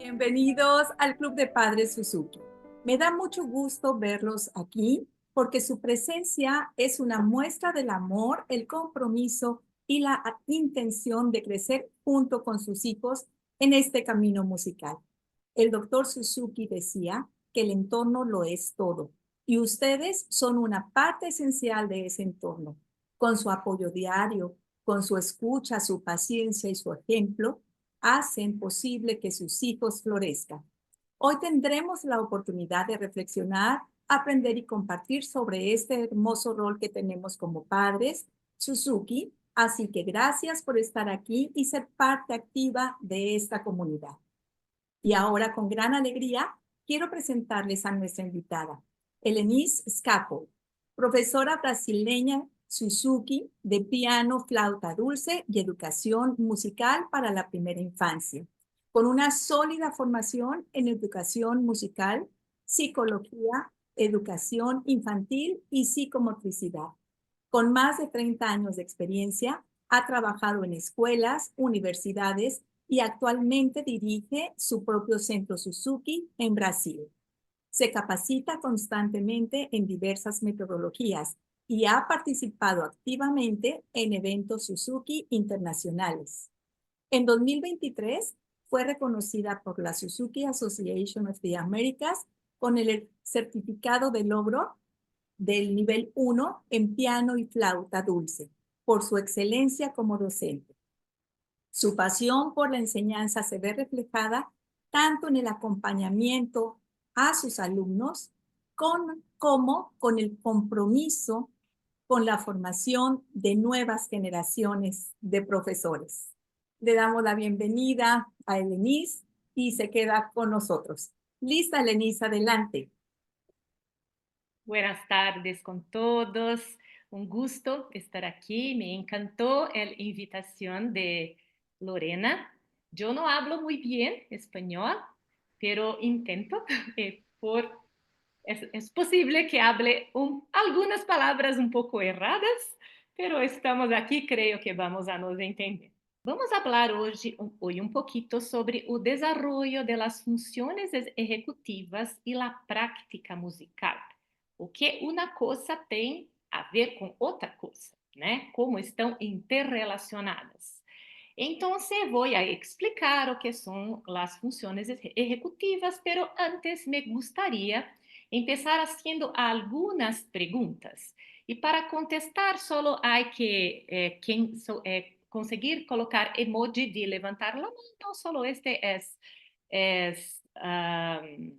Bienvenidos al Club de Padres Suzuki. Me da mucho gusto verlos aquí porque su presencia es una muestra del amor, el compromiso y la intención de crecer junto con sus hijos en este camino musical. El doctor Suzuki decía que el entorno lo es todo y ustedes son una parte esencial de ese entorno. Con su apoyo diario, con su escucha, su paciencia y su ejemplo, hacen posible que sus hijos florezcan. Hoy tendremos la oportunidad de reflexionar, aprender y compartir sobre este hermoso rol que tenemos como padres, Suzuki. Así que gracias por estar aquí y ser parte activa de esta comunidad. Y ahora, con gran alegría, quiero presentarles a nuestra invitada, Helenise Scapo, profesora brasileña Suzuki de piano, flauta dulce y educación musical para la primera infancia, con una sólida formación en educación musical, psicología, educación infantil y psicomotricidad. Con más de 30 años de experiencia, ha trabajado en escuelas, universidades y actualmente dirige su propio centro Suzuki en Brasil. Se capacita constantemente en diversas metodologías y ha participado activamente en eventos Suzuki internacionales. En 2023 fue reconocida por la Suzuki Association of the Americas con el certificado de logro del nivel 1 en piano y flauta dulce por su excelencia como docente. Su pasión por la enseñanza se ve reflejada tanto en el acompañamiento a sus alumnos como con el compromiso con la formación de nuevas generaciones de profesores. Le damos la bienvenida a Helenise y se queda con nosotros. Lista, Helenise, adelante. Buenas tardes con todos. Un gusto estar aquí. Me encantó la invitación de Lorena. Yo no hablo muy bien español, pero intento. Es posible que hable algunas palabras un poco erradas, pero estamos aquí, creo que vamos a nos entender. Vamos a hablar hoy un poquito sobre el desarrollo de las funciones ejecutivas y la práctica musical. O que uma coisa tem a ver com outra coisa, né? Como estão interrelacionadas. Então, vou explicar o que são as funções executivas, pero antes me gustaría empezar haciendo algunas preguntas. E para contestar, solo hay que conseguir colocar emoji de levantar la mano. Solo este es, um,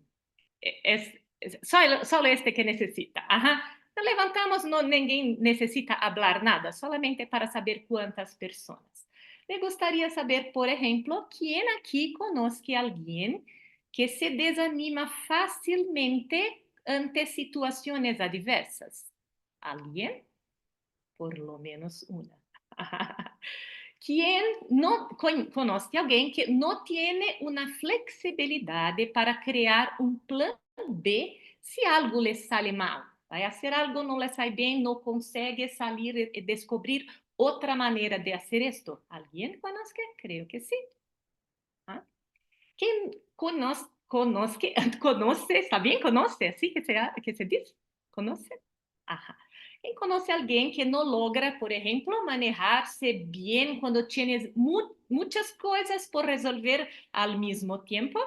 es solo este que necesita. Ajá. Levantamos, no, ninguém necesita hablar nada, solamente para saber cuántas personas. Me gustaría saber, por ejemplo, ¿quién aquí conoce a alguien que se desanima fácilmente ante situaciones adversas? ¿Alguien? Por lo menos una. ¿Quién no conoce a alguien que no tiene una flexibilidad para crear un plan B si algo le sale mal? Vai hacer algo, no le sale bien, no consegue salir y descubrir otra manera de hacer esto. ¿Alguien conoce? Creo que sí. ¿Ah? ¿Quién conoce, está bien, conoce, así que se dice, conoce? Ajá. ¿Quién conoce a alguien que no logra, por ejemplo, manejarse bien cuando tienes muchas cosas por resolver al mismo tiempo?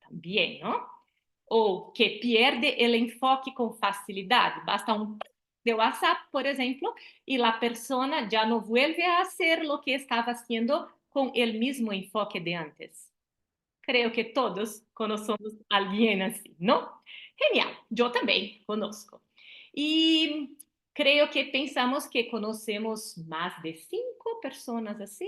También, ¿no? O que pierde el enfoque con facilidad. Basta un de WhatsApp, por ejemplo, y la persona ya no vuelve a hacer lo que estaba haciendo con el mismo enfoque de antes. Creo que todos conocemos a alguien así, ¿no? Genial, yo también conozco. Y creo que pensamos que conocemos más de 5 personas así,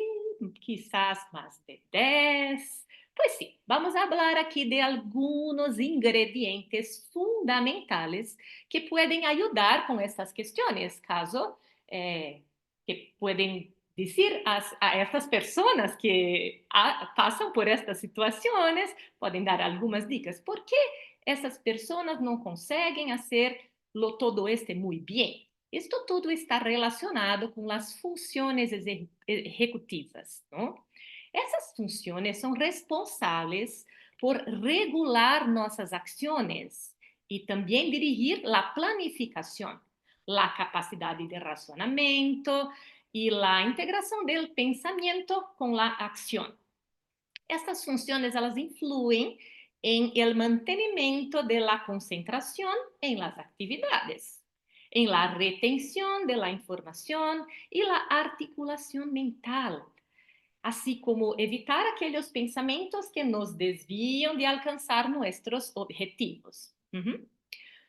quizás más de 10. Pues sí, vamos a hablar aquí de algunos ingredientes fundamentales que pueden ayudar con estas cuestiones, caso que pueden decir a estas personas que pasan por estas situaciones, pueden dar algunas dicas. ¿Por qué esas personas no consiguen hacerlo todo muy bien? Esto todo está relacionado con las funciones ejecutivas, ¿no? Essas funções são responsáveis por regular nossas ações e também dirigir a planificação, a capacidade de razonamento e a integração do pensamento com a ação. Estas funções elas influem em el mantenimiento de la concentración en las actividades, en la retención de la información y la articulación mental, así como evitar aquellos pensamientos que nos desvían de alcanzar nuestros objetivos.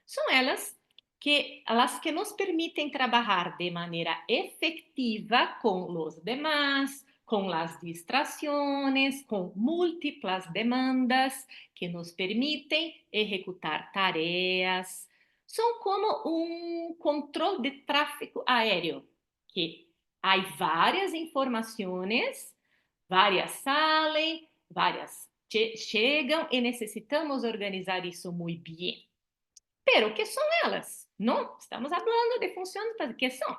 Son elas que las que nos permiten trabajar de manera efectiva con los demás, con las distracciones, con múltiples demandas que nos permiten ejecutar tareas. Son como un control de tráfego aéreo, que hay varias informaciones, varias salen, varias chegam e necessitamos organizar isso muito bem. Pero, que são elas? Não estamos falando de funções, mas que são?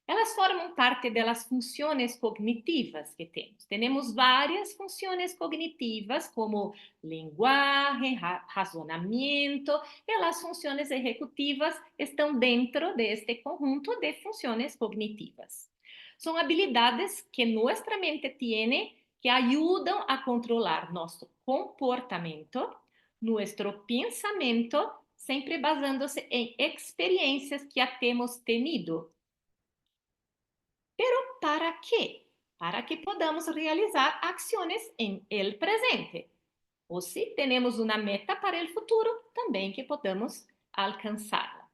Elas formam parte das funções cognitivas que temos. Temos várias funções cognitivas, como linguagem, razonamento, e as funções executivas estão dentro deste conjunto de funções cognitivas. São habilidades que nossa mente tem que ajudam a controlar nosso comportamento, nosso pensamento, sempre basándose em experiências que já temos tenido. Pero ¿para quê? Para que podamos realizar ações em el presente. Ou se temos uma meta para o futuro, também que podamos alcançá-la.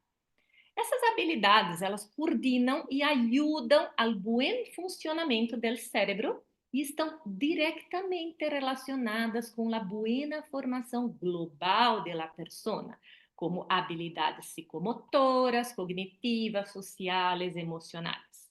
Essas habilidades, elas coordenam e ajudam ao bom funcionamento do cérebro e estão diretamente relacionadas com a boa formação global da pessoa, como habilidades psicomotoras, cognitivas, sociais, emocionais.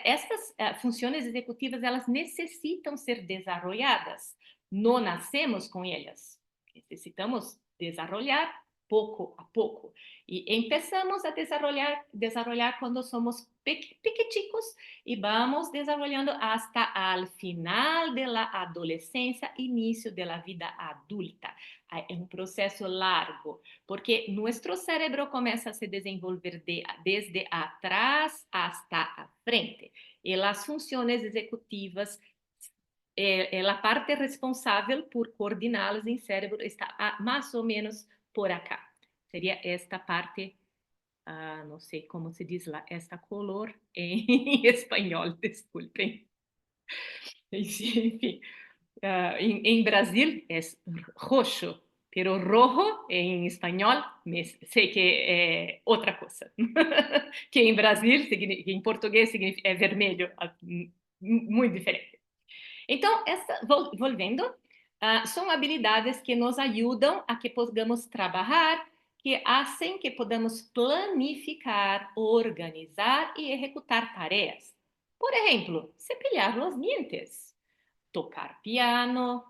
Estas funções executivas, elas necessitam ser desenvolvidas. Não nascemos com elas. Necessitamos desenvolver pouco a pouco. E começamos a desenvolver quando somos pequeticos e vamos desenvolvendo hasta al final da adolescência, início da vida adulta. É um processo largo, porque nosso cérebro começa a se desenvolver desde atrás hasta a frente. E as funções executivas, a parte responsável por coordená-las em cérebro está mais ou menos por acá. Seria esta parte, não sei como se diz lá, esta color em espanhol, desculpem. Enfim, em Brasil é roxo, pero rojo em espanhol sei que é outra coisa. Que em Brasil, em português, é vermelho, muito diferente. Então, voltando, são habilidades que nos ajudam a que possamos trabalhar, que fazem que podamos planificar, organizar e executar tarefas. Por exemplo, cepilhar os dentes, tocar piano,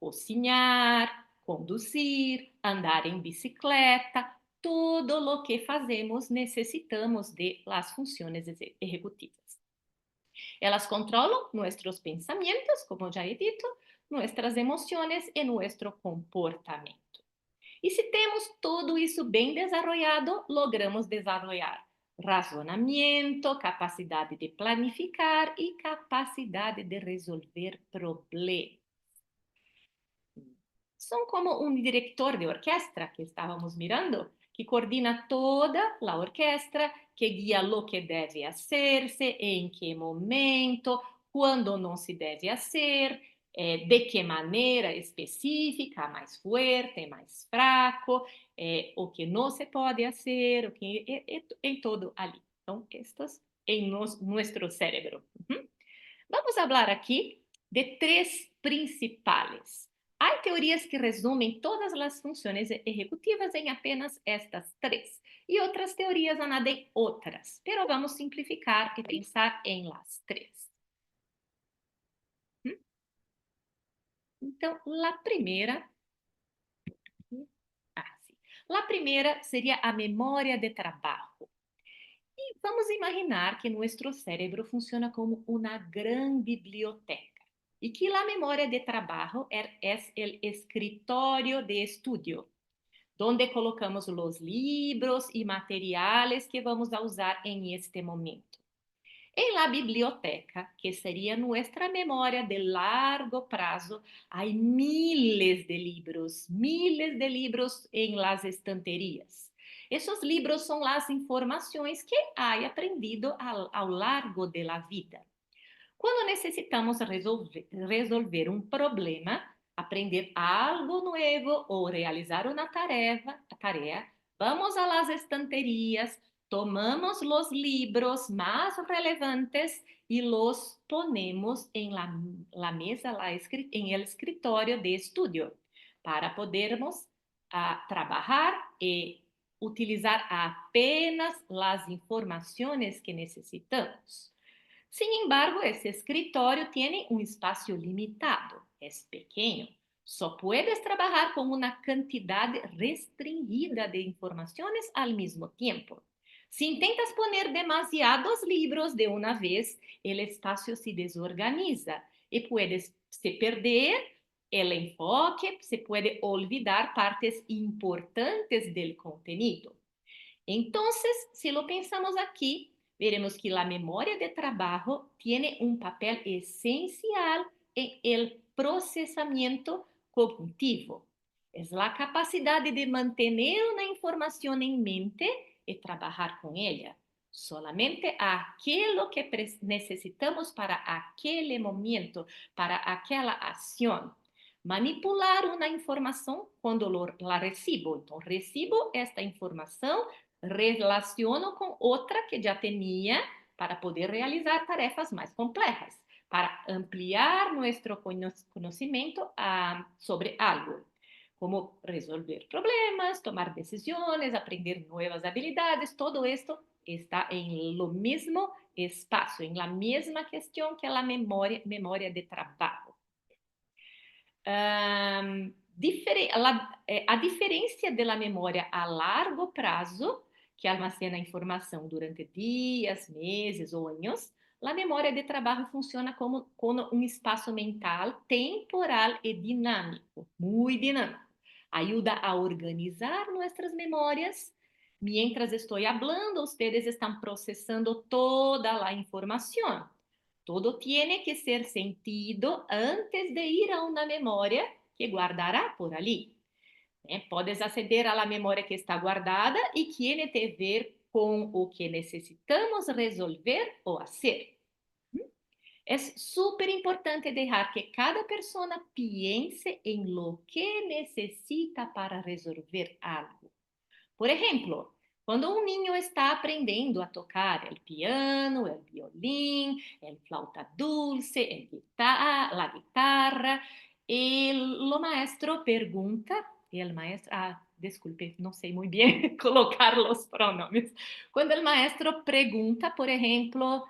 cozinhar, conduzir, andar em bicicleta, tudo o que fazemos necessitamos de las funções executivas. Elas controlam nossos pensamentos, como já he dito, nossas emoções e nosso comportamento. E se temos tudo isso bem desenvolvido, logramos desenvolver razonamento, capacidade de planificar e capacidade de resolver problemas. São como um diretor de orquestra que estávamos mirando, que coordena toda a orquestra, que guia o que deve hacerse, em que momento, quando não se deve fazer, de que maneira específica, mais forte, mais fraco, o que não se pode fazer, o que em todo ali. Então, estes em nosso cérebro. Vamos falar aqui de três principais. Há teorias que resumem todas as funções executivas em apenas estas três, e outras teorias añadem outras, pero vamos simplificar e pensar em las três. Então, a primeira seria a memória de trabalho. vamos imaginar que nuestro cerebro funciona como una gran biblioteca y que la memoria de trabajo es el escritorio de estudio, donde colocamos los libros y materiales que vamos a usar en este momento. En la biblioteca, que sería nuestra memoria de largo plazo, hay miles de libros en las estanterías. Esos libros son las informaciones que hay aprendido a lo largo de la vida. Cuando necesitamos resolver un problema, aprender algo nuevo o realizar una tarea, vamos a las estanterías, tomamos los libros más relevantes y los ponemos en la mesa, en el escritorio de estudio, para podermos trabajar y utilizar apenas las informaciones que necesitamos. Sin embargo, ese escritorio tiene un espacio limitado, es pequeño. Só puedes trabajar con una cantidad restringida de informaciones al mismo tiempo. Si intentas poner demasiados libros de una vez, el espacio se desorganiza y puedes se perder el enfoque, se puede olvidar partes importantes del contenido. Entonces, si lo pensamos aquí, veremos que la memoria de trabajo tiene un papel esencial en el procesamiento cognitivo. Es la capacidad de mantener una información en mente y trabajar con ella. Solamente aquello que necesitamos para aquel momento, para aquella acción. Manipular una información cuando la recibo. Entonces, recibo esta información, relaciono con otra que ya tenía para poder realizar tarefas más complejas, para ampliar nuestro conocimiento sobre algo, como resolver problemas, tomar decisiones, aprender nuevas habilidades. Todo esto está en lo mismo espacio, en la misma cuestión que la memoria de trabajo. A diferença da memória a largo prazo, que almacena informação durante dias, meses ou anos, a memória de trabalho funciona como um espaço mental temporal e dinâmico, muito dinâmico. Ajuda a organizar nossas memórias. Mientras estou falando, vocês estão processando toda a informação. Todo tiene que ser sentido antes de ir a una memoria que guardará por allí. Puedes acceder a la memoria que está guardada y tiene que ver con lo que necesitamos resolver o hacer. Es súper importante dejar que cada persona piense en lo que necesita para resolver algo. Por ejemplo, quando um niño está aprendendo a tocar o piano, o violín, o flauta dulce, a guitarra, o maestro pergunta, e o maestro, desculpe, não sei muito bem colocar os pronomes. Quando o maestro pergunta, por exemplo,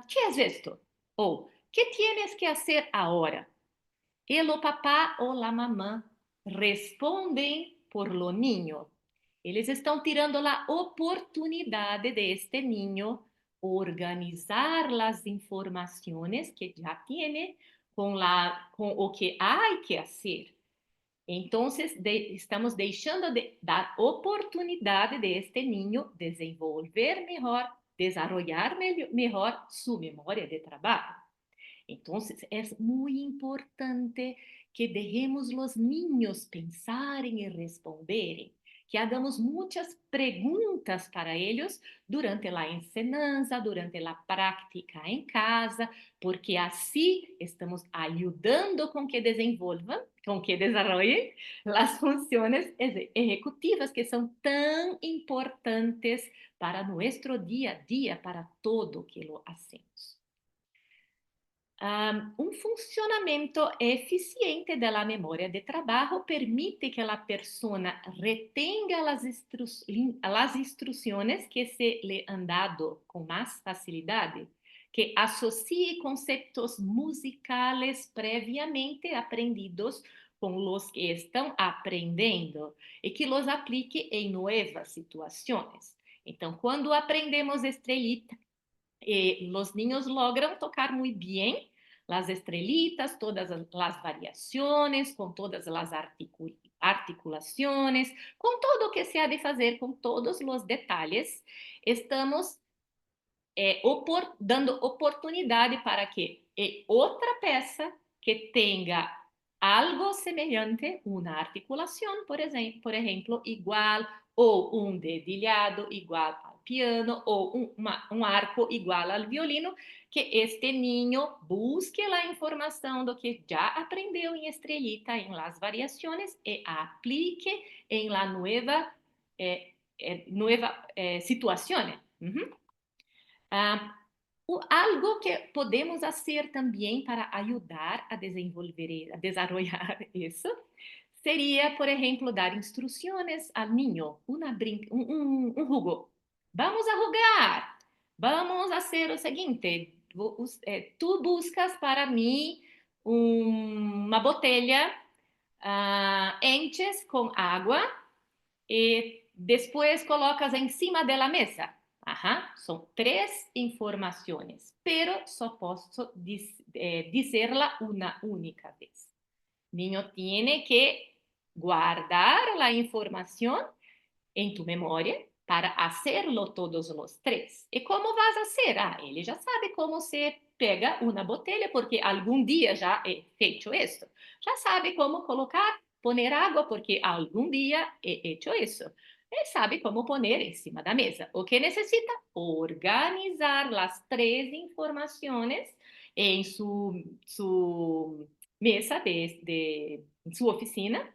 ¿qué es esto? Ou, ¿qué tienes que hacer ahora? E o papá ou a mamã respondem por lo niño. Eles estão tirando a oportunidade de este niño organizar as informações que já tem com o que há que fazer. Então, estamos deixando de dar oportunidade de este niño desenvolver melhor, desarrollar melhor sua memória de trabalho. Entonces, es muy importante que dejemos los niños pensarem y responderem, que hagamos muchas preguntas para ellos durante la enseñanza, durante la práctica en casa, porque así estamos ayudando con que desenvolvan, con que desarrollen las funciones ejecutivas que son tan importantes para nuestro día a día, para todo que lo hacemos. Um funcionamento eficiente da memória de trabalho permite que a pessoa retenga as instruções que se lhe han dado com mais facilidade, que associe conceitos musicales previamente aprendidos com os que estão aprendendo e que los aplique em novas situações. Então, quando aprendemos estrelita, los niños logran tocar muy bien las estrelitas, todas las variaciones, con todas las articulaciones, con todo que se ha de fazer, con todos los detalles. Estamos dando oportunidade para que outra peça que tenha algo semelhante, uma articulação, por exemplo, igual, ou um dedilhado igual ao piano, ou um arco igual ao violino, que este niño busque a informação do que já aprendeu em estrelita, em las variações, e aplique em la nueva situação. Algo que podemos fazer também para ajudar a desenvolver, a desarrollar isso, seria, por exemplo, dar instruções ao niño, um jugo. Vamos a jugar, vamos a hacer o seguinte, tu buscas para mim uma botella, enches com água e depois colocas em cima da mesa. Ajá, son 3 informaciones, pero solo puedo decirla una única vez. Niño tiene que guardar la información en tu memoria para hacerlo todos los 3. ¿Y cómo vas a hacer? Él ya sabe cómo se pega una botella porque algún día ya he hecho esto. Ya sabe cómo colocar, poner agua porque algún día he hecho eso. Ele sabe como poner em cima da mesa. O que necessita? Organizar as 3 informações em sua mesa em sua oficina,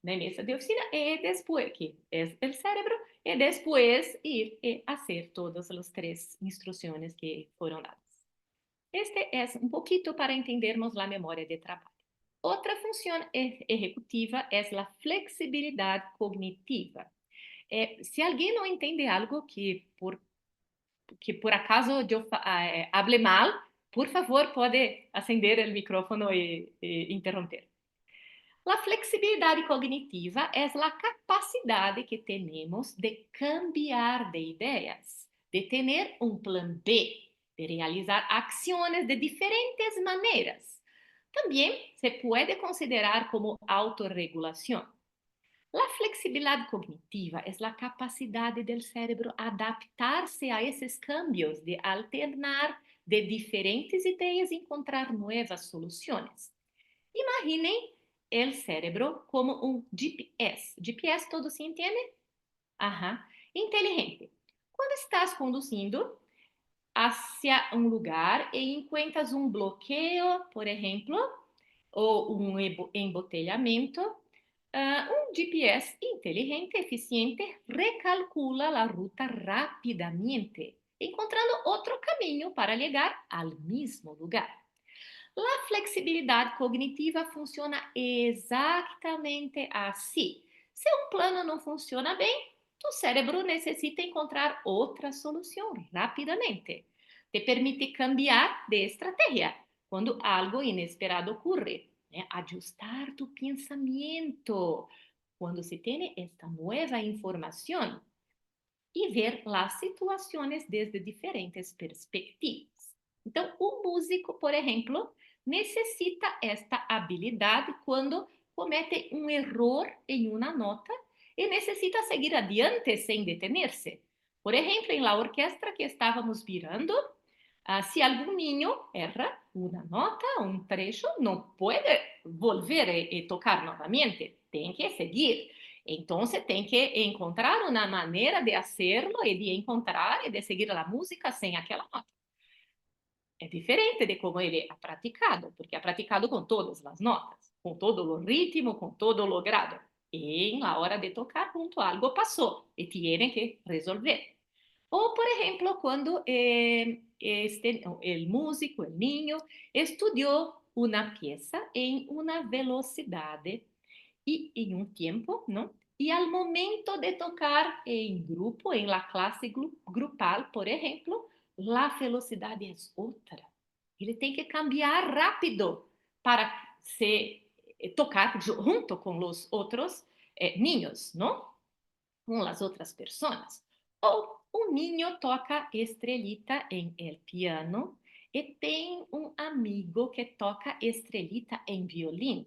na mesa de oficina, e depois, que é o cérebro, e depois ir e fazer todas as 3 instruções que foram dadas. Este é um pouquinho para entendermos a memória de trabalho. Outra função executiva é a flexibilidade cognitiva. Se alguém não entende algo que por acaso eu hable mal, por favor, pode acender o microfone e interromper. A flexibilidade cognitiva é a capacidade que temos de cambiar de ideias, de ter um plano B, de realizar ações de diferentes maneiras. Também se pode considerar como autorregulação. A flexibilidade cognitiva é a capacidade do cérebro adaptar-se a esses cambios, de alternar de diferentes ideias e encontrar novas soluções. Imaginem o cérebro como um GPS. GPS todos se entendem? Inteligente. Quando estás conduzindo hacia um lugar e encuentras um bloqueio, por exemplo, ou um embotelhamento, um GPS inteligente, eficiente, recalcula a ruta rapidamente, encontrando outro caminho para chegar ao mesmo lugar. A flexibilidade cognitiva funciona exatamente assim. Se um plano não funciona bem, tu cérebro necessita encontrar outra solução rapidamente. Te permite cambiar de estratégia quando algo inesperado ocorre. Ajustar tu pensamento quando se tem esta nova informação e ver as situações desde diferentes perspectivas. Então, o músico, por exemplo, necessita esta habilidade quando comete um erro em uma nota e necessita seguir adiante sem detener-se. Por exemplo, em la orquestra que estávamos virando, se algum niño erra uma nota, um trecho, não pode volver e tocar novamente, tem que seguir. Então, tem que encontrar uma maneira de hacerlo e de encontrar e de seguir a música sem aquela nota. É diferente de como ele ha praticado, porque ha praticado com todas as notas, com todo o ritmo, com todo o grado. E na hora de tocar junto, algo passou e tienen que resolver. Ou, por exemplo, quando o músico, o niño, estudou uma peça em uma velocidade e em um tempo, não? E ao momento de tocar em grupo, em la classe grupal, por exemplo, a velocidade é outra. Ele tem que cambiar rápido para se tocar junto com os outros niños, não? Com as outras pessoas. Ou Um niño toca estrelita em el piano e tem um amigo que toca estrelita em violino.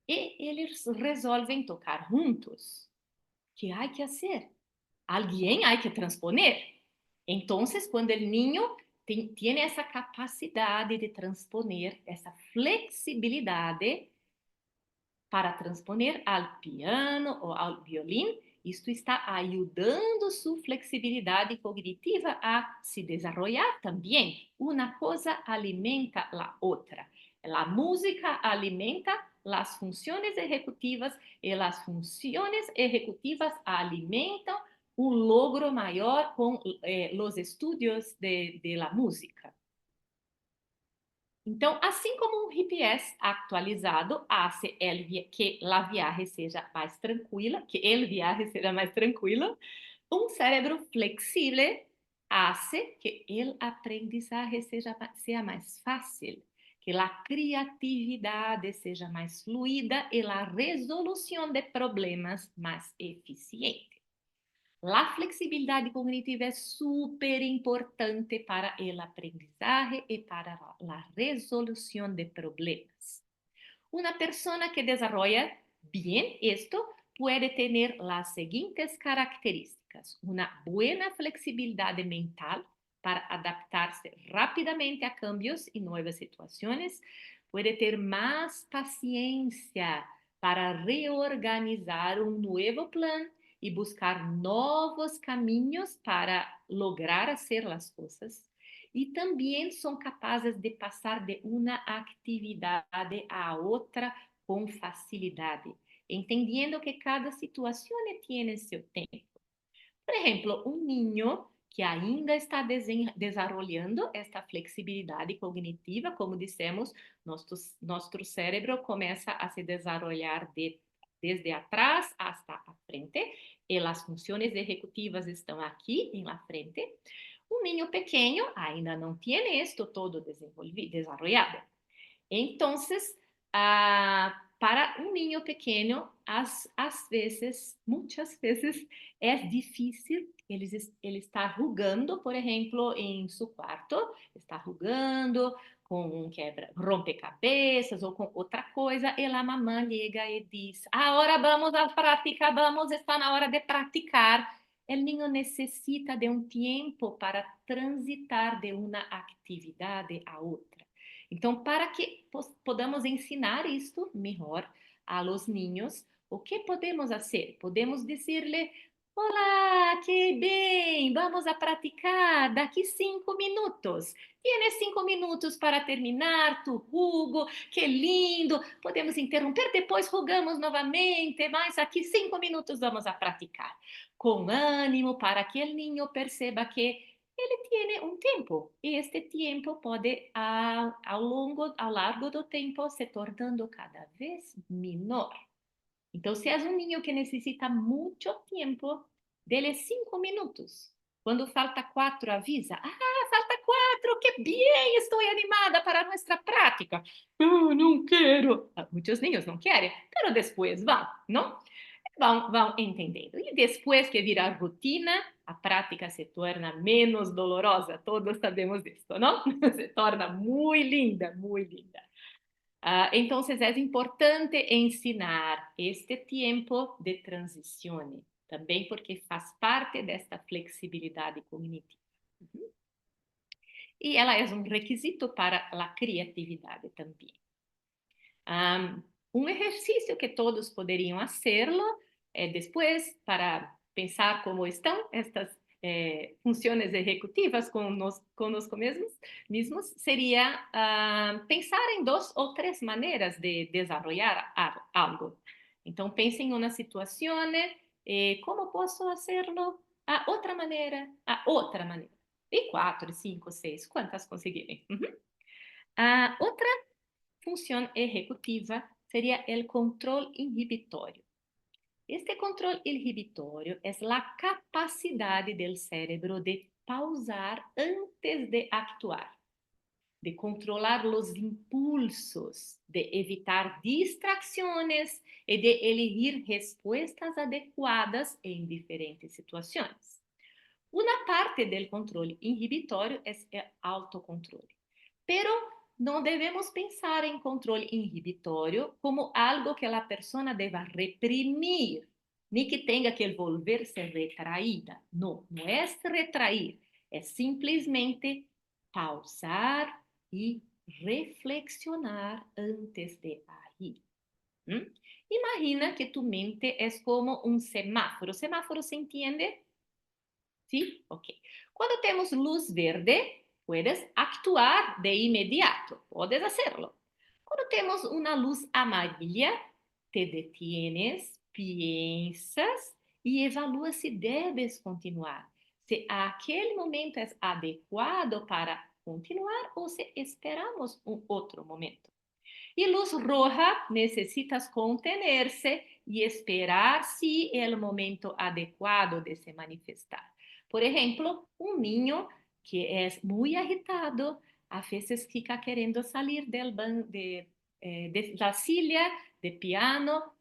E eles resolvem tocar juntos. O que há que fazer? Alguém há que transponer. Então, quando o niño tem essa capacidade de transponer, essa flexibilidade para transponer ao piano ou ao violino, isto está ajudando sua flexibilidade cognitiva a se desenvolver também. Uma coisa alimenta a outra. A música alimenta as funções executivas e as funções executivas alimentam um logro maior com os estudos de la música. Então, assim como um GPS atualizado hace que a viagem seja mais tranquila, que el viaje seja mais tranquilo, um cérebro flexível hace que o aprendizagem seja mais fácil, que a criatividade seja mais fluida e a resolução de problemas mais eficiente. A flexibilidade cognitiva é super importante para o aprendizagem e para a resolução de problemas. Uma pessoa que desenvolve bem isto pode ter as seguintes características: uma boa flexibilidade mental para adaptar-se rapidamente a cambios e novas situações, pode ter mais paciência para reorganizar um novo plano e buscar novos caminhos para lograr fazer as coisas. E também são capazes de passar de uma atividade a outra com facilidade, entendendo que cada situação tem seu tempo. Por exemplo, um niño que ainda está desenvolvendo esta flexibilidade cognitiva, como dissemos, nosso cérebro começa a se desenvolver desde atrás hasta a frente, e as funções executivas estão aqui na frente. Um niño pequeno ainda não tem isto todo desenvolvido. Então, para um niño pequeno, muitas vezes, é difícil ele estar jogando, por exemplo, em seu quarto, está jogando com um rompecabezas ou com outra coisa, e a mamãe chega e diz: agora vamos à prática, está na hora de praticar. O niño necessita de um tempo para transitar de uma atividade a outra. Então, para que podamos ensinar isto melhor a los niños, o que podemos fazer? Podemos dizer-lhe: olá, que bem, vamos a praticar daqui 5 minutos. Tienes 5 minutos para terminar tu jugo, que lindo. Podemos interromper, depois jogamos novamente, mas aqui 5 minutos vamos a praticar. Com ânimo, para que o niño perceba que ele tem um tempo, e este tempo pode, ao largo do tempo, se tornando cada vez menor. Então, se é um niño que necessita muito tempo, dele 5 minutos. Quando falta 4, avisa: falta 4, que bem, estou animada para nossa prática. Não quero. Muitos niños não querem, mas depois vão, não? Vão entendendo. E depois que vira rotina, a prática se torna menos dolorosa. Todos sabemos disso, não? Se torna muito linda, muito linda. Então, é importante ensinar este tempo de transição, também porque faz parte desta flexibilidade cognitiva. E ela é um requisito para a criatividade também. Um exercício que todos poderiam fazê-lo depois, para pensar como estão estas funções executivas conosco mesmos, seria pensar em 2 ou 3 maneiras de desenvolver algo. Então, pense em uma situação, como posso fazê-lo a outra maneira, E 4, 5, 6, quantas conseguirem. Outra função executiva seria o controle inibitório. Este controle inibitório é a capacidade do cérebro de pausar antes de actuar, de controlar os impulsos, de evitar distrações e de elegir respostas adequadas em diferentes situações. Una parte del control inhibitorio es el autocontrol. Pero no debemos pensar en control inhibitorio como algo que la persona deba reprimir, ni que tenga que volverse retraída. No, no es retrair, es simplemente pausar y reflexionar antes de agir. ¿Mm? Imagina que tu mente es como un semáforo. ¿Semáforo se entiende? ¿Sí? Ok. Cuando tenemos luz verde, puedes actuar de inmediato, puedes hacerlo. Cuando tenemos una luz amarilla, te detienes, piensas y evalúas si debes continuar. Si aquel momento es adecuado para continuar o si esperamos un otro momento. Y luz roja, necesitas contenerse y esperar si el momento adecuado de se manifestar. Por ejemplo, un niño que es muy agitado, a veces fica queriendo salir de la silla de piano,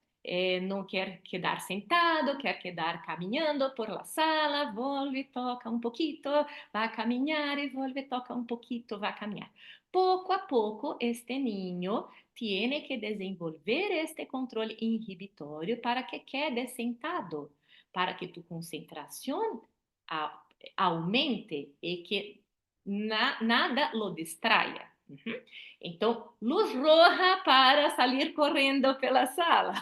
no quer quedar sentado, quer quedar caminhando por la sala, vuelve, toca un poquito, va a caminar y vuelve, toca un poquito, va a caminar. Poco a poco, este niño tiene que desenvolver este control inhibitorio para que quede sentado, para que tu concentración aumente y que nada lo distraiga. Uhum. Então, luz roja para salir correndo pela sala.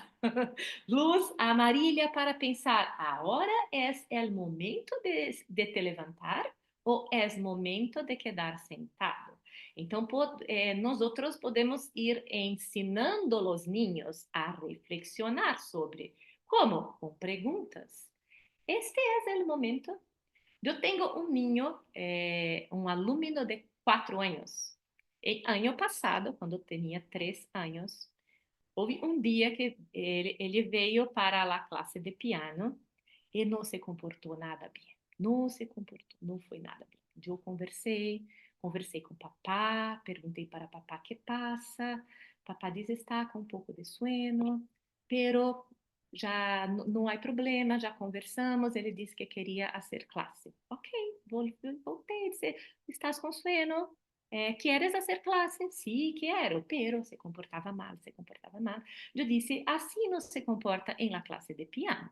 Luz amarilla para pensar, ahora es el momento de te levantar ou es momento de quedar sentado. Então, nós podemos ir ensinando os niños a reflexionar sobre como, com perguntas. Este é o momento. Eu tenho um niño, um aluno de 4 anos. E ano passado, quando tinha 3 anos, houve um dia que ele veio para a classe de piano e não se comportou nada bem. Não se comportou, não foi nada bem. Eu conversei com papá, perguntei para papá o que passa. Papá diz está com um pouco de sono, pero já não há problema, já conversamos. Ele disse que queria fazer classe. Ok, voltei, disse, estás com sono? ¿Quieres hacer clase? Sí, quiero, pero se comportaba mal, se comportaba mal. Yo disse, así no se comporta en la clase de piano.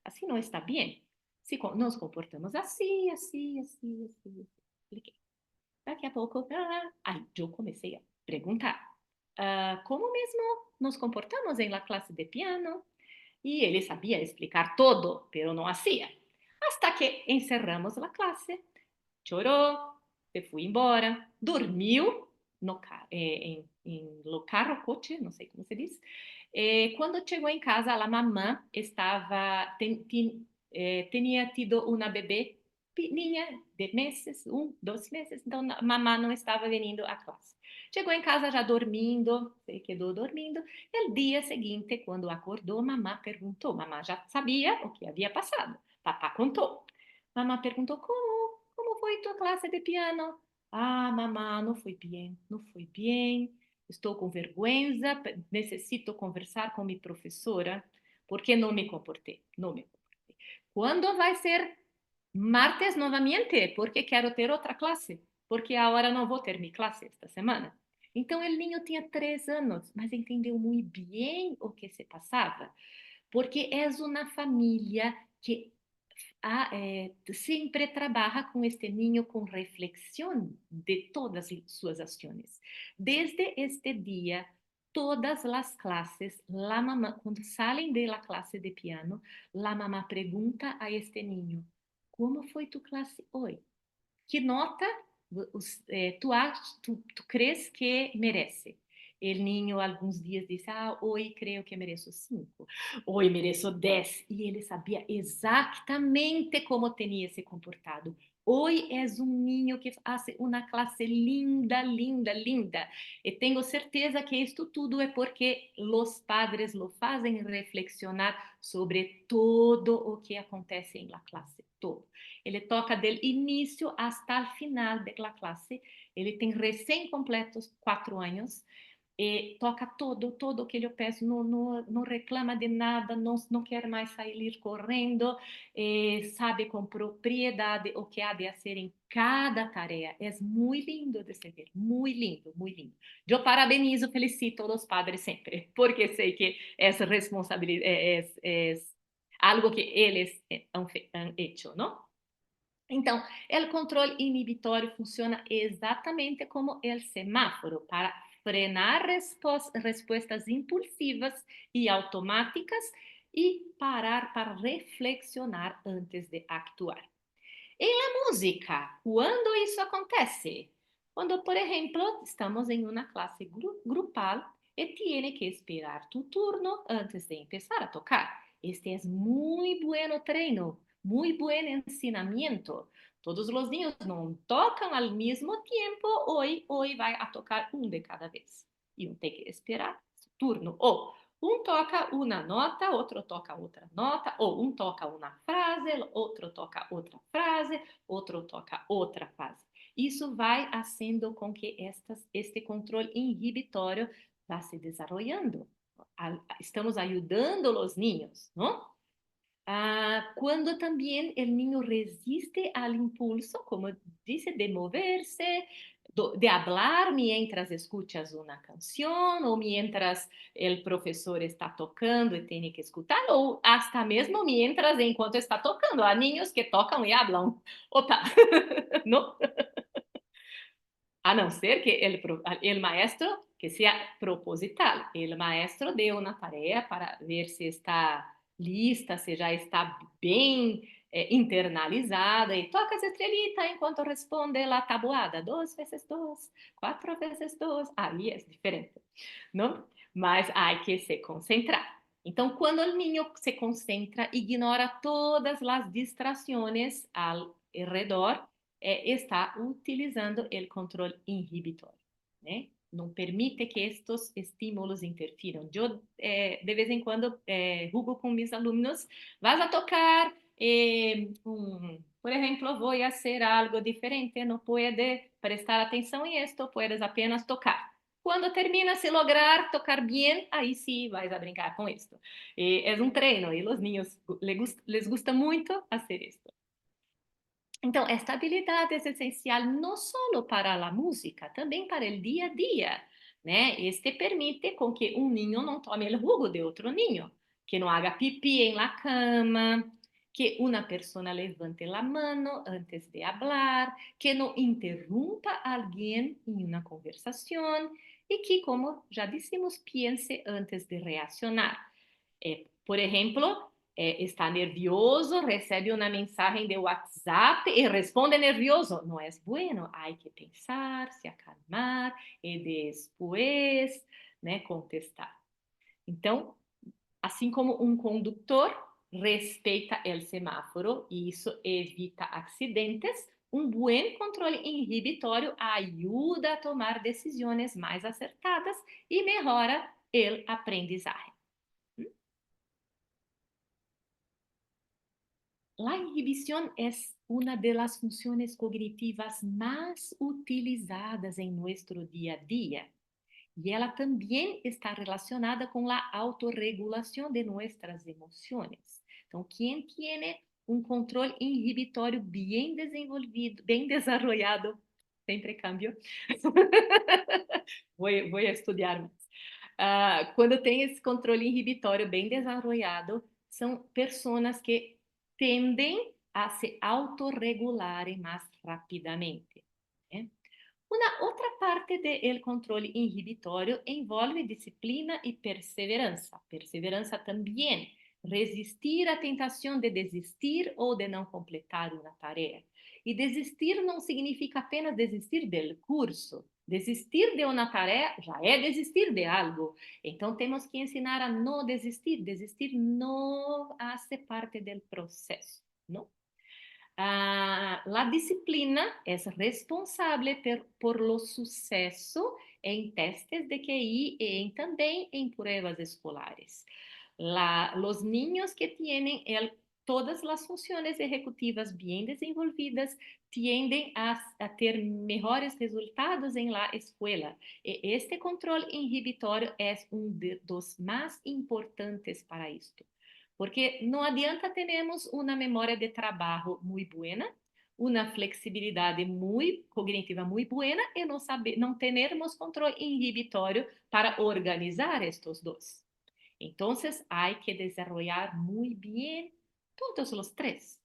Así no está bien. Si nos comportamos así, así, así, así, expliquei. Daqui a pouco, aí eu comecei a perguntar, como mesmo nos comportamos em la clase de piano? E ele sabia explicar todo, pero não hacía. Hasta que encerramos a classe, chorou, se foi embora, dormiu no carro, coche, não sei como se diz. Quando chegou em casa, a mamã tinha tido uma bebê pequenininha de meses, 2 meses, então a mamã não estava vindo à classe. Chegou em casa já dormindo, se quedou dormindo. No dia seguinte, quando acordou, mamã perguntou, mamã já sabia o que havia passado. Papá contou. Mamã perguntou, como foi tua classe de piano? Ah, mamã, não foi bem, não foi bem. Estou com vergonha, necessito conversar com minha professora, porque não me comportei, não me comportei. Quando vai ser martes novamente? Porque quero ter outra classe, porque agora não vou ter minha classe esta semana. Então, o menino tinha 3 anos, mas entendeu muito bem o que se passava, porque é uma família que sempre trabalha com este niño com reflexão de todas suas ações. Desde este dia, todas as classes, la mamá, quando saem de la classe de piano, la mamá pergunta a este niño, como foi tu classe hoje? Que nota tu crees que merece? El niño alguns dias disse, hoje creio que mereço 5, hoje mereço 10. E ele sabia exatamente como tinha se comportado. Hoje é um niño que faz uma classe linda, linda, linda. E tenho certeza que isto tudo é porque os padres lo fazem reflexionar sobre todo o que acontece na classe, todo. Ele toca do início até o final da classe. Ele tem recém-completos 4 anos. toca todo o que eu peço, não reclama de nada, não quer mais sair correndo, sabe com propriedade o que há de fazer em cada tarefa. É muito lindo de se ver, muito lindo, muito lindo. Eu parabenizo, felicito os padres sempre, porque sei que é responsabilidade, é algo que eles han hecho, não? Então, o controle inibitório funciona exatamente como o semáforo para frenar respostas impulsivas e automáticas e parar para reflexionar antes de actuar. Em la música, quando isso acontece? Quando, por exemplo, estamos em uma classe grupal e tiene que esperar tu turno antes de empezar a tocar. Este é muito bom treino, muito bom ensinamento. Todos os niños não tocam ao mesmo tempo, hoje vai a tocar um de cada vez. E um tem que esperar su turno. Ou um toca uma nota, outro toca outra nota, ou um toca uma frase, outro toca outra frase, outro toca outra frase. Isso vai fazendo com que este controle inibitório vá se desenvolvendo. Estamos ajudando os niños, não? Quando também o niño resiste ao impulso, como disse, de moverse, de hablar mientras escuchas uma canção, ou mientras o professor está tocando e tem que escutar, ou hasta mesmo mientras, enquanto está tocando. Há niños que tocam e hablam. Opa, não? A não ser que o maestro, que seja proposital, o maestro dê uma tarefa para ver se está lista, se já está bem internalizada, e toca as estrelitas enquanto responde a tabuada, 2 vezes 2, 4 vezes 2, aí é diferente, não? Mas há que se concentrar. Então, quando o niño se concentra, ignora todas as distrações ao redor, está utilizando o controle inibitório, né? Não permite que estes estímulos interfiram. Eu, de vez em quando, julgo com meus alunos, vas a tocar, por exemplo, vou fazer algo diferente, não pode prestar atenção em esto, puedes apenas tocar. Quando termina, se lograr tocar bem, aí sim vais a brincar com isto. É um treino e os niños les gusta muito fazer isto. Então, esta habilidade é essencial não só para a música, também para o dia a dia, né? Este permite com que um niño não tome o jugo de outro niño, que não haga pipi em la cama, que uma pessoa levante a mão antes de hablar, que não interrompa alguém em uma conversação e que, como já dissemos, pense antes de reaccionar. Por exemplo, está nervioso, recebe uma mensagem de WhatsApp e responde nervioso. Não é bueno, há que pensar, se acalmar e depois, né, contestar. Então, assim como um condutor respeita o semáforo e isso evita acidentes, um bom controle inibitório ajuda a tomar decisões mais acertadas e melhora o aprendizagem. La inhibición es una de las funciones cognitivas más utilizadas en nuestro día a día y ela también está relacionada con la autorregulación de nuestras emociones. Então, quem tiene um controle inhibitório bem desenvolvido, bem desarrollado, sempre cambio, vou estudar mais. Quando tem esse controle inibitório bem desarrollado, são pessoas que tendem a se autorregularem mais rapidamente. Né? Uma outra parte do controle inibitório envolve disciplina e perseverança. Perseverança também. Resistir à tentação de desistir ou de não completar uma tarefa. E desistir não significa apenas desistir do curso. Desistir de uma tarefa já é desistir de algo. Então temos que ensinar a não desistir. Desistir não faz parte do processo, não? La disciplina é responsável por lo sucesso em testes de QI e também em pruebas escolares. Los niños que tienen todas as funções executivas bem desenvolvidas tienden a ter mejores resultados en la escuela. Este control inhibitorio es uno de los más importantes para esto, porque no adianta tenemos una memoria de trabajo muy buena, una flexibilidad muy cognitiva muy buena y no tenemos control inhibitorio para organizar estos dos. Entonces hay que desarrollar muy bien todos los tres,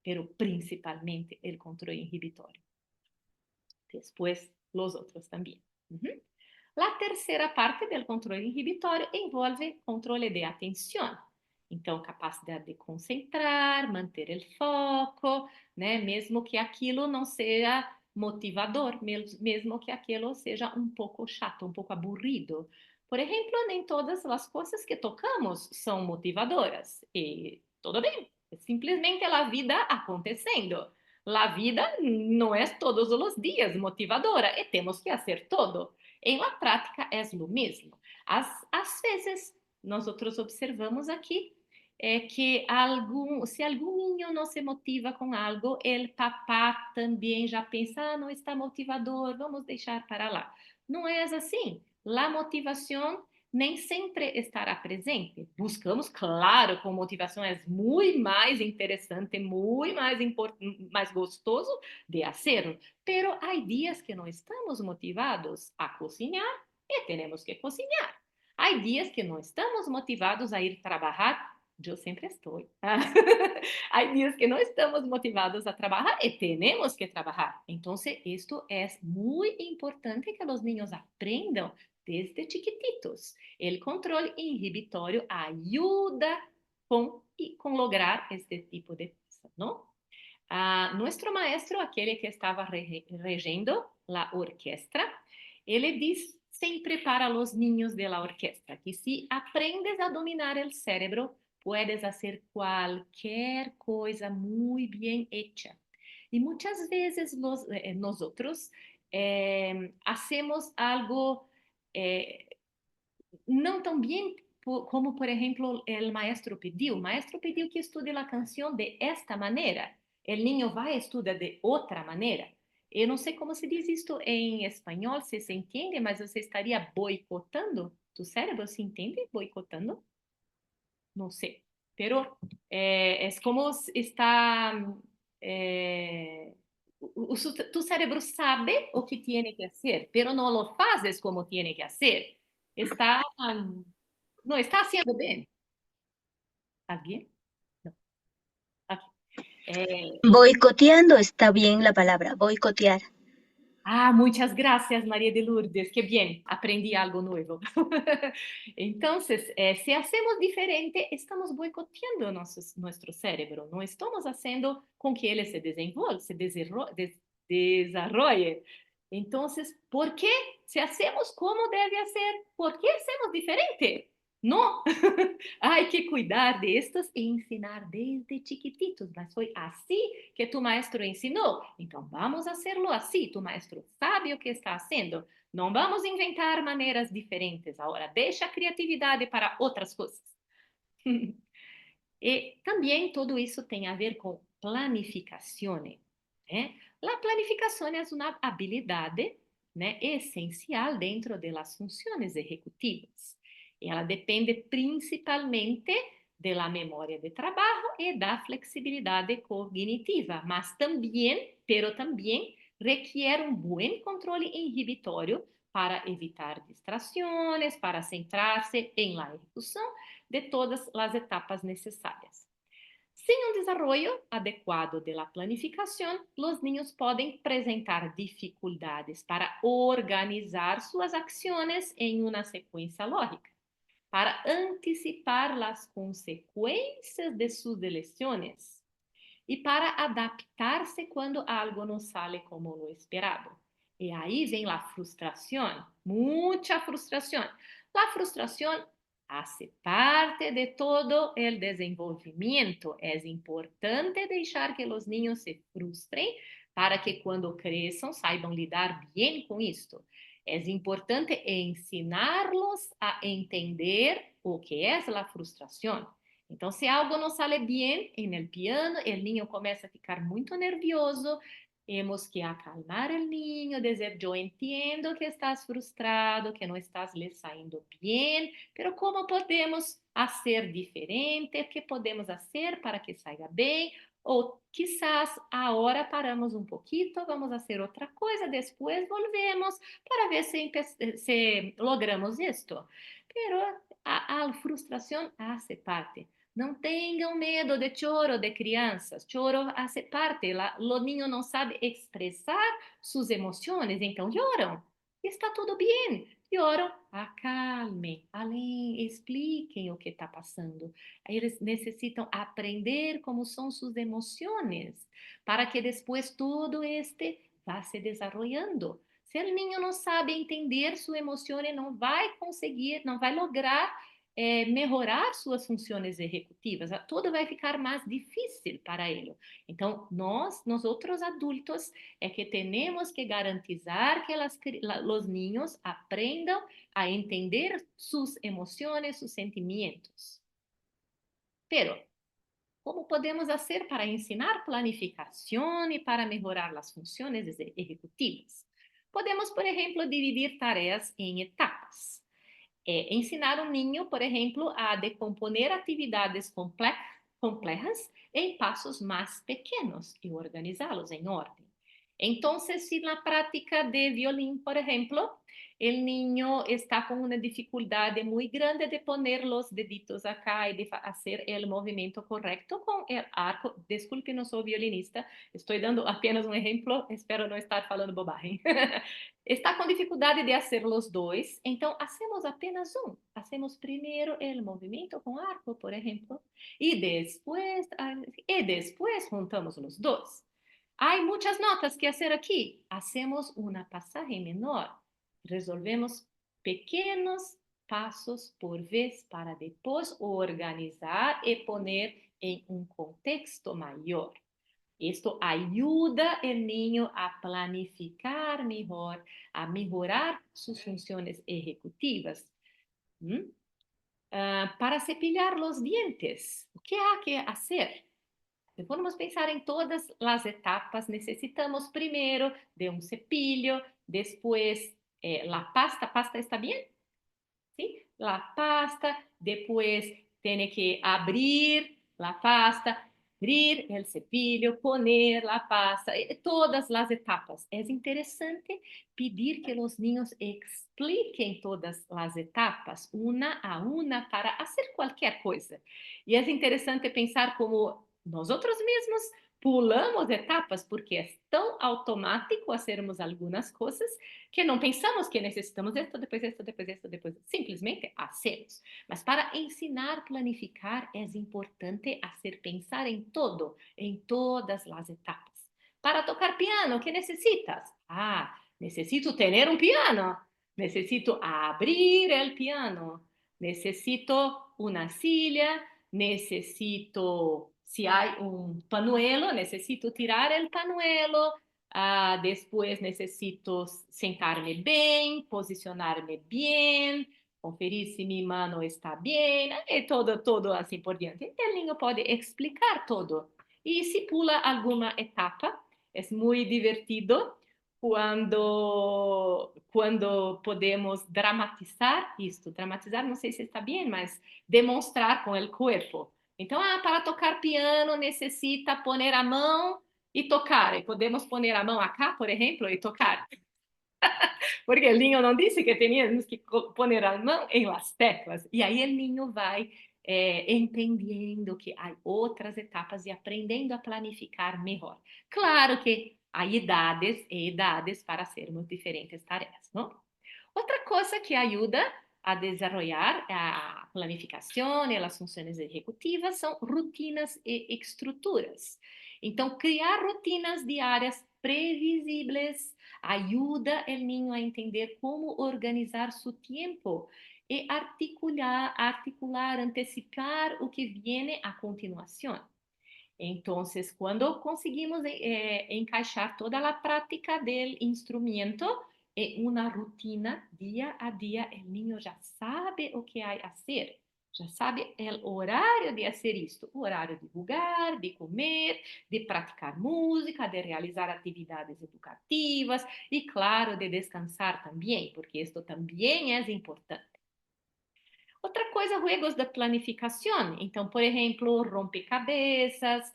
pero principalmente el control inhibitorio. Después los otros también. La tercera parte del control inhibitorio envolve controle de atenção. Então, capacidade de concentrar, manter o foco, né? Mesmo que aquilo não seja motivador, mesmo que aquilo seja um pouco chato, um pouco aburrido. Por exemplo, nem todas as coisas que tocamos são motivadoras. E tudo bem, é simplesmente a vida acontecendo. A vida não é todos os dias motivadora e temos que fazer todo. Em la prática é o mesmo. Às vezes, nós observamos aqui que se algum niño não se motiva com algo, o papá também já pensa, ah, não está motivador, vamos deixar para lá. Não é assim. A motivação nem sempre estará presente. Buscamos, claro, com motivação é muito mais interessante, muito mais gostoso de fazer. Pero há dias que não estamos motivados a cozinhar e temos que cozinhar. Há dias que não estamos motivados a ir trabalhar. Eu sempre estou. Há dias que não estamos motivados a trabalhar e temos que trabalhar. Então, isto é muito importante que os niños aprendam desde chiquititos. O controle inhibitorio ajuda com lograr este tipo de coisa, não? Nuestro maestro, aquele que estava regendo a orquestra, ele diz sempre para os niños de la orquestra que se aprendes a dominar o cérebro, puedes fazer qualquer coisa muito bem hecha. E muitas vezes nós hacemos algo não tão bem como, por exemplo, o maestro pediu. O maestro pediu que estude a canção de esta maneira. O niño vai estudar de outra maneira. Eu não sei como se diz isto em espanhol, se entende, mas você estaria boicotando tu cérebro, se entende? Boicotando? Não sei. Pero é como está... tu cérebro sabe o que tem que fazer, pero não lo fazes como tem que fazer. No está haciendo bien. ¿Alguien? No. Aquí. Boicoteando está bien la palabra, boicotear. Muchas gracias, María de Lourdes. Qué bien, aprendí algo nuevo. Entonces, si hacemos diferente, estamos boicoteando nuestro cerebro. No estamos haciendo con que él se desenvolva, se desarrolle. Entonces, ¿por qué? Si hacemos como debe hacer, ¿por qué hacemos diferente? No, hay que cuidar de estos e ensinar desde chiquititos, mas foi assim que tu maestro ensinou. Então, vamos hacerlo assim. Tu maestro sabe o que está haciendo. Não vamos inventar maneiras diferentes. Agora, deixa a criatividade para outras coisas. E também tudo isso tem a ver com planificação. A planificação é uma habilidade essencial dentro das funções executivas. Ela depende principalmente da memória de trabalho e da flexibilidade cognitiva, mas também requer um bom controle inhibitório para evitar distrações, para centrar-se em la execução de todas as etapas necessárias. Sem um desenvolvimento adequado da planificação, os niños podem apresentar dificuldades para organizar suas ações em uma sequência lógica, para antecipar as consequências de suas eleições e para adaptar-se quando algo não sale como lo esperado. E aí vem a frustração, muita frustração. A frustração faz parte de todo o desenvolvimento. É importante deixar que os niños se frustrem para que quando cresçam saibam lidar bem com isto. É importante ensinar-los a entender o que é a frustração. Então, se algo não sale bem no piano, o niño começa a ficar muito nervioso, Hemos que acalmar el niño, dizer, yo entiendo que estás frustrado, que no estás le saindo bien, pero ¿cómo podemos hacer diferente? ¿Qué podemos hacer para que salga bem? Ou quizás ahora paramos um pouquinho, vamos fazer outra coisa, depois volvemos para ver se logramos isto. Pero a frustração hace parte. Não tenham medo de choro de crianças. Choro hace parte. Os niños não sabem expressar suas emoções, então choram. Está tudo bem. Choram, acalme, além, expliquem o que está passando. Eles necessitam aprender como são suas emoções, para que depois todo este vá se desenvolvendo. Se o niño não sabe entender sua emoção, não vai conseguir, não vai lograr melhorar suas funções executivas, tudo vai ficar mais difícil para ele. Então, nós outros adultos, é que temos que garantizar que os niños aprendam a entender suas emoções, seus sentimentos. Pero, como podemos fazer para ensinar planificação e para melhorar as funções executivas? Podemos, por exemplo, dividir tarefas em etapas. Ensinar um niño, por exemplo, a decomponer atividades complejas em passos mais pequenos e organizá-los em ordem. Então, se na prática de violín, por exemplo, o niño está com uma dificuldade muito grande de poner os deditos acá e de fazer o movimento correto com o arco. Desculpe, não sou violinista, estou dando apenas um exemplo, espero não estar falando bobagem. Está com dificuldade de fazer os dois, então hacemos apenas um. Hacemos primeiro o movimento com arco, por exemplo, e depois juntamos os dois. Há muitas notas que fazer aqui. Hacemos uma passagem menor. Resolvemos pequenos passos por vez para depois organizar e poner em um contexto maior. Isto ajuda o niño a planificar melhor, a melhorar suas funções executivas. Para cepilhar os dientes, o que há que fazer? Se formos pensar em todas as etapas, necessitamos primeiro de um cepilho, depois a pasta está bem? Sim? A pasta, depois tem que abrir a pasta, abrir o cepilho, poner a pasta, todas as etapas. É interessante pedir que os niños expliquem todas as etapas, uma a uma, para fazer qualquer coisa. E é interessante pensar como nós outros mesmos pulamos etapas, porque é tão automático fazermos algumas coisas que não pensamos que necessitamos esto, depois esto, depois esto, depois simplesmente hacemos. Mas para ensinar, planificar, é importante fazer pensar em todo, em todas as etapas. Para tocar piano, o que necessitas? Necessito ter um piano, necessito abrir o piano, necessito uma silla, necessito, se há um panuelo, necessito tirar o panuelo, depois necessito sentar-me bem, posicionar-me bem, conferir se minha mão está bem, e todo assim por diante. O niño pode explicar todo. E se pula alguma etapa, é muito divertido quando podemos dramatizar isto. Dramatizar, não sei se está bem, mas demonstrar com o corpo. Então, para tocar piano necessita poner a mão e tocar. E podemos poner a mão acá, por exemplo, e tocar. Porque o niño não disse que teníamos que poner a mão em las teclas. E aí o niño vai entendendo que há outras etapas e aprendendo a planificar melhor. Claro que há idades e idades para hacermos diferentes tarefas, não? Outra coisa que ajuda a desenvolver a planificação e as funções executivas são rotinas e estruturas. Então, criar rotinas diárias previsíveis ajuda o niño a entender como organizar seu tempo e articular, antecipar o que viene a continuação. Então, quando conseguimos encaixar toda a prática do instrumento em uma rotina dia a dia, o niño já sabe o que há a fazer, Já sabe o horário de fazer isto, o horário de jogar, de comer, de praticar música, de realizar atividades educativas e, claro, de descansar também, porque isto também é importante. Outra coisa, juegos de planificação. Então, por exemplo, rompecabezas,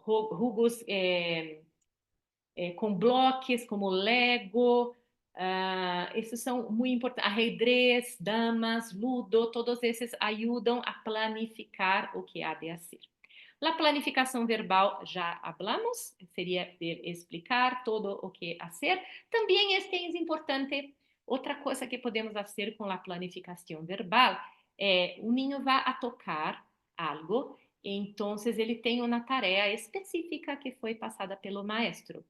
jogos com bloques como Lego, esses são muito importantes. Ajedrez, damas, ludo, todos esses ajudam a planificar o que há de fazer. A planificação verbal já falamos, seria de explicar todo o que fazer. Também este é importante. Outra coisa que podemos fazer com a planificação verbal é o ninho vai a tocar algo, então ele tem uma tarefa específica que foi passada pelo maestro.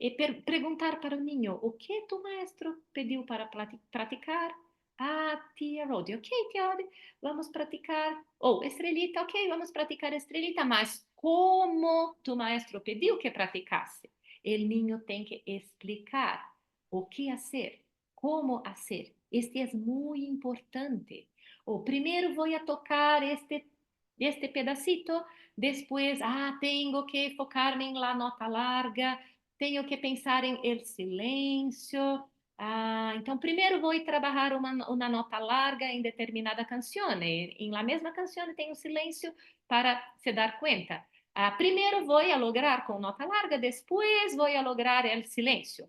E perguntar para o ninho o que tu maestro pediu para praticar. Ah, tia Rodi, ok, tia Rodi, vamos praticar. Ou Estrelita, ok, vamos praticar Estrelita, mas como tu maestro pediu que praticasse? O ninho tem que explicar o que fazer, como fazer. Este é muito importante. Ou primeiro vou a tocar este pedacito, depois, tenho que focar-me em la nota larga, tenho que pensar em el silêncio. Então, primeiro vou trabalhar uma nota larga em determinada canção. Em la mesma canção tem o silêncio para se dar conta. Primeiro vou a lograr com nota larga, depois vou a lograr el silêncio.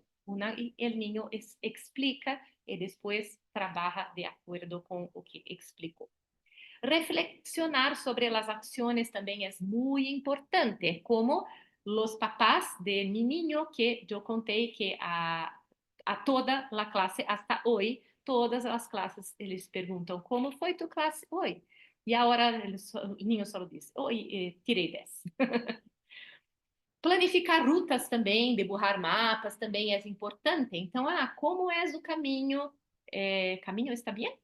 E el niño explica e depois trabalha de acordo com o que explicou. Reflexionar sobre as ações também é muito importante, como os papás de mi niño, que eu contei que a toda a classe, hasta hoje, todas as classes, eles perguntam, como foi tu classe hoje? E agora o niño só diz, hoje tirei 10. Planificar rutas também, deburrar mapas também é importante. Então, como é o caminho? Caminho está bem?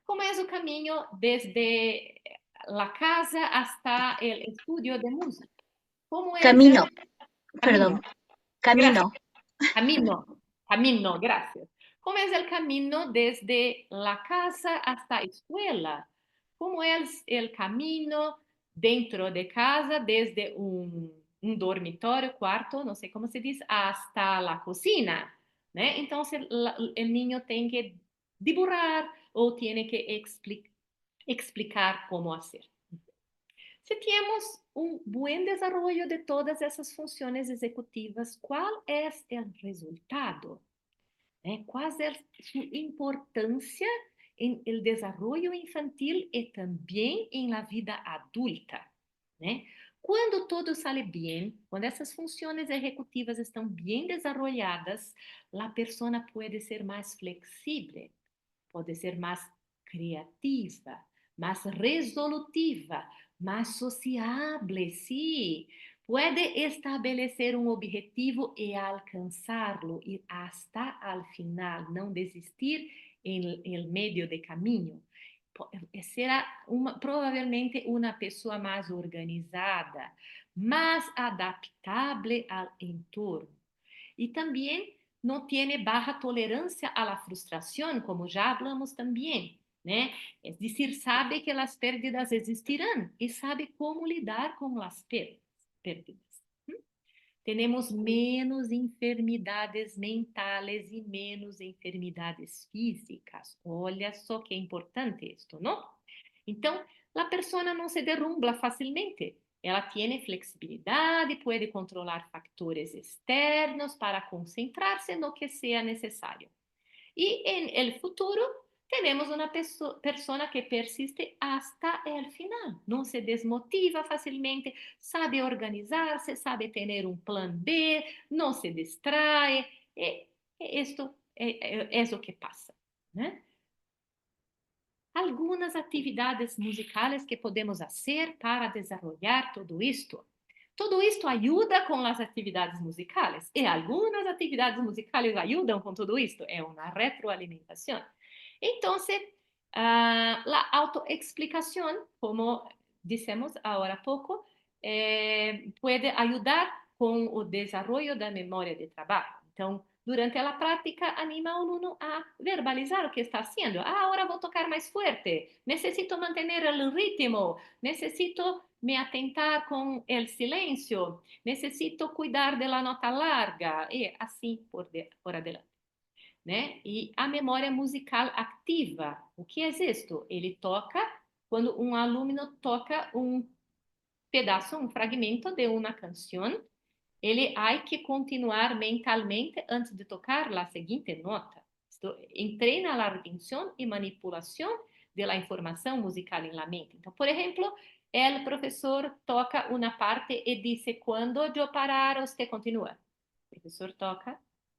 Como é o caminho desde a casa hasta o estudio de música? Como é Camino, camino? perdón, camino. Camino, gracias. ¿Cómo es el camino desde la casa hasta la escuela? ¿Cómo es el camino dentro de casa desde un dormitorio, cuarto, no sé cómo se dice, hasta la cocina? ¿Né? Entonces, el niño tiene que dibujar o tiene que explicar cómo hacer. Se temos buen desarrollo de todas essas funções executivas, qual é o resultado? Qual é sua importância em el desarrollo infantil e também em la vida adulta? Quando todo sale bem, quando essas funções executivas estão bem desarrolladas, a pessoa pode ser mais flexível, pode ser mais criativa, mais resolutiva, más sociable, sí. Puede estabelecer un objetivo y alcanzarlo, ir hasta al final, no desistir en el medio de camino. Será provavelmente uma pessoa mais organizada, mais adaptável ao entorno. E também não tem baixa tolerância à frustração, como já falamos também. É decir, sabe que as pérdidas existirão e sabe como lidar com as pérdidas. Temos menos enfermidades mentais e menos enfermidades físicas. Olha só que importante isto, não? Então, a pessoa não se derrumba facilmente. Ela tem flexibilidade, pode controlar factores externos para concentrar-se no que seja necessário. E em el futuro, temos uma pessoa que persiste hasta el final, não se desmotiva facilmente, sabe organizar-se, sabe ter um plano B, não se distrai, e isto é o que passa, né? Algumas atividades musicais que podemos fazer para desenvolver tudo isto. Todo isto ajuda com as atividades musicais e algumas atividades musicais ajudam com tudo isto. É uma retroalimentação. Então, a autoexplicação, como dissemos agora há pouco, pode ajudar com o desenvolvimento da memória de trabalho. Então, Durante a prática, anima ao aluno a verbalizar o que está haciendo. Agora vou tocar mais fuerte. Necessito manter o ritmo. Necessito me atentar com o silêncio. Necessito cuidar da nota larga. E assim por adiante. Né? E a memória musical ativa. O que é isto? Ele toca quando um aluno toca um pedaço, um fragmento de uma canção, ele há que continuar mentalmente antes de tocar a seguinte nota. Isto entrena a retenção e manipulação da informação musical em la mente. Então, por exemplo, o professor toca uma parte e diz: quando eu parar, você continua. O professor toca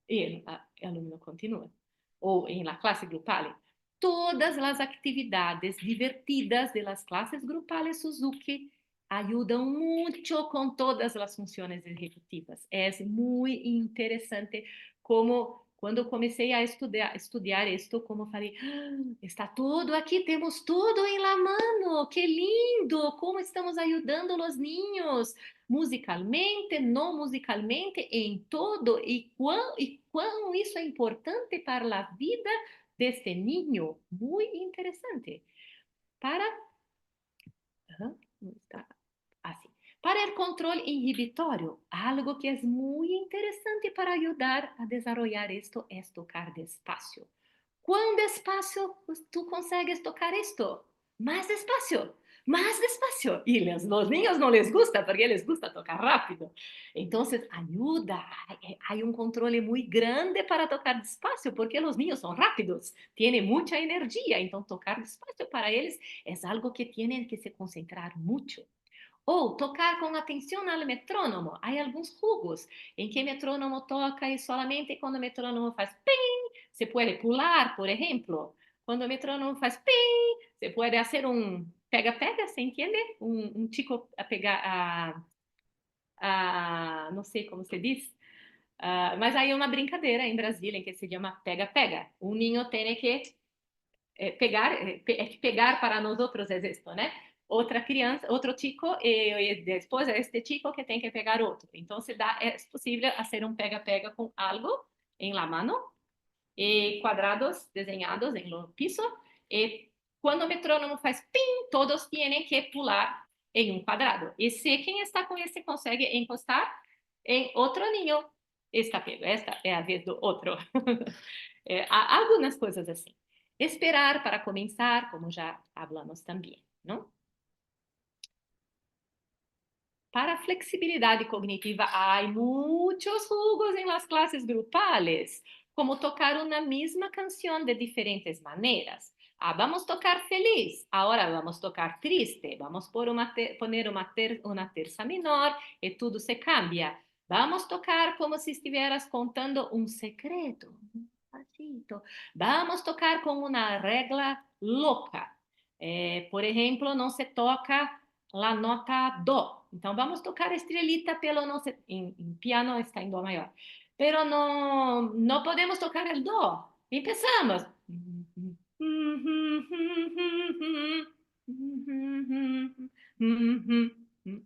e o aluno continua. Ou em la classe grupal. Todas as atividades divertidas de las clases grupales Suzuki ayudan mucho con todas las funciones ejecutivas. Es muy interesante como quando comecei a estudar isto, como falei, está tudo aqui, temos tudo em la mano, que lindo, como estamos ajudando os ninhos, musicalmente, não musicalmente, em todo, e quão isso é importante para a vida deste ninho, muito interessante. Para... está assim. Para o controle inibitório, algo que é muito interessante para ajudar a desenvolver isto é tocar despacio. Quão despacio tu consegues tocar isto? Mais despacio, mais despacio. E os niños não les gusta, porque eles gusta tocar rápido. Então, ajuda, há controle muito grande para tocar despacio, porque os niños são rápidos, têm muita energia. Então, tocar despacio para eles é algo que têm que se concentrar muito. Ou tocar com atenção ao metrônomo. Há alguns jogos em que o metrônomo toca e solamente quando o metrônomo faz ping, se pode pular, por exemplo. Quando o metrônomo faz ping, se pode fazer um pega-pega, ¿se entende? Um chico a pegar não sei como se diz, mas aí é uma brincadeira em Brasília em que se chama pega-pega. Um ninho tem que pegar para nós outros é isto, né? Outra criança, outro chico, e depois é este chico que tem que pegar outro. Então, é possível fazer um pega-pega com algo em la mano, e quadrados desenhados em lo piso, e quando o metrônomo faz pim, todos têm que pular em um quadrado. E se quem está com esse consegue encostar em outro ninho, está pego. Esta é a vez do outro. Há algumas coisas assim. Esperar para começar, como já falamos também, não? Para a flexibilidade cognitiva, há muitos jugos em las clases grupales, como tocar uma mesma canção de diferentes maneiras. Vamos tocar feliz, agora vamos tocar triste, vamos poner uma terça menor e tudo se cambia. Vamos tocar como se estuvieras contando um secreto. Vamos tocar com uma regra louca. Por exemplo, não se toca a nota dó. Então, vamos tocar estrelita pelo não se... em piano está em dó maior. Pero não podemos tocar o dó. Empezamos.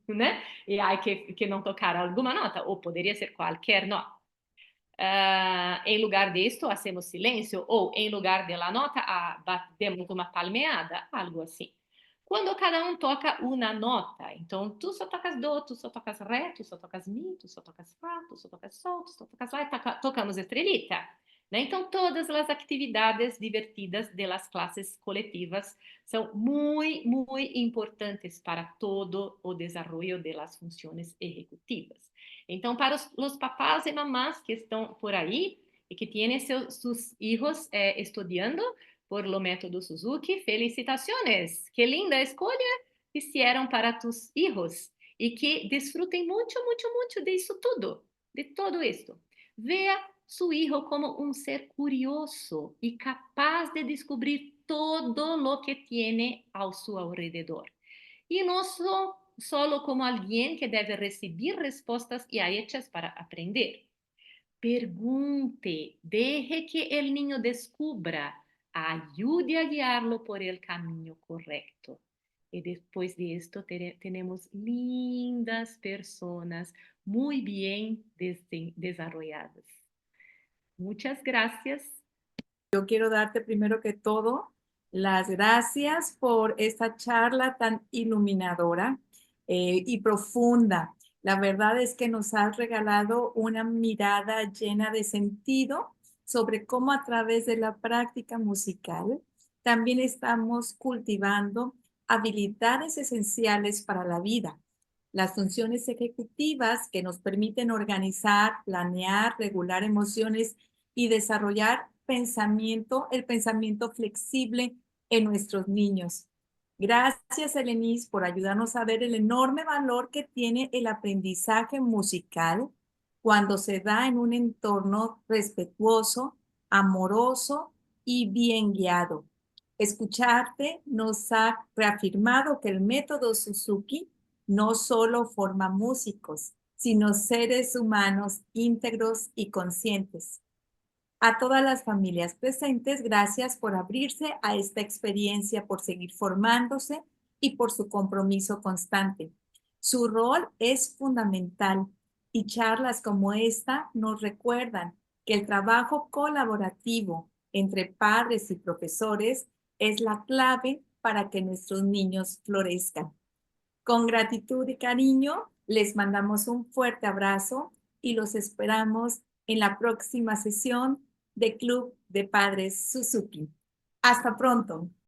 Né? E há que não tocar alguma nota, ou poderia ser qualquer nota. Em lugar disto, hacemos silêncio, ou em lugar de la nota, demos uma palmeada, algo assim. Quando cada um toca uma nota, então tu só tocas dó, tu só tocas ré, tu só tocas mi, tu só tocas fá, tu só tocas sol, tu só tocas lá, e tocamos estrelita. Né? Então, todas as atividades divertidas das classes coletivas são muito, muito importantes para todo o desenvolvimento das funções executivas. Então, para os papás e mamás que estão por aí e que têm seus filhos estudando por lo método Suzuki, felicitações! Que linda escolha fizeram para tus hijos e que desfrutem muito, muito, muito disso tudo, de todo isto. Veja su hijo como um ser curioso e capaz de descobrir todo lo que tiene ao seu alrededor. E não solo como alguém que deve receber respostas já hechas para aprender. Pergunte, deje que el niño descubra, ayude a guiarlo por el camino correcto. Y después de esto tenemos lindas personas muy bien desarrolladas. Muchas gracias. Yo quiero darte primero que todo las gracias por esta charla tan iluminadora y profunda. La verdad es que nos has regalado una mirada llena de sentido sobre cómo a través de la práctica musical también estamos cultivando habilidades esenciales para la vida. Las funciones ejecutivas que nos permiten organizar, planear, regular emociones y desarrollar el pensamiento flexible en nuestros niños. Gracias, Elenis, por ayudarnos a ver el enorme valor que tiene el aprendizaje musical cuando se da en un entorno respetuoso, amoroso y bien guiado. Escucharte nos ha reafirmado que el método Suzuki no solo forma músicos, sino seres humanos íntegros y conscientes. A todas las familias presentes, gracias por abrirse a esta experiencia, por seguir formándose y por su compromiso constante. Su rol es fundamental y charlas como esta nos recuerdan que el trabajo colaborativo entre padres y profesores es la clave para que nuestros niños florezcan. Con gratitud y cariño, les mandamos un fuerte abrazo y los esperamos en la próxima sesión de Club de Padres Suzuki. Hasta pronto.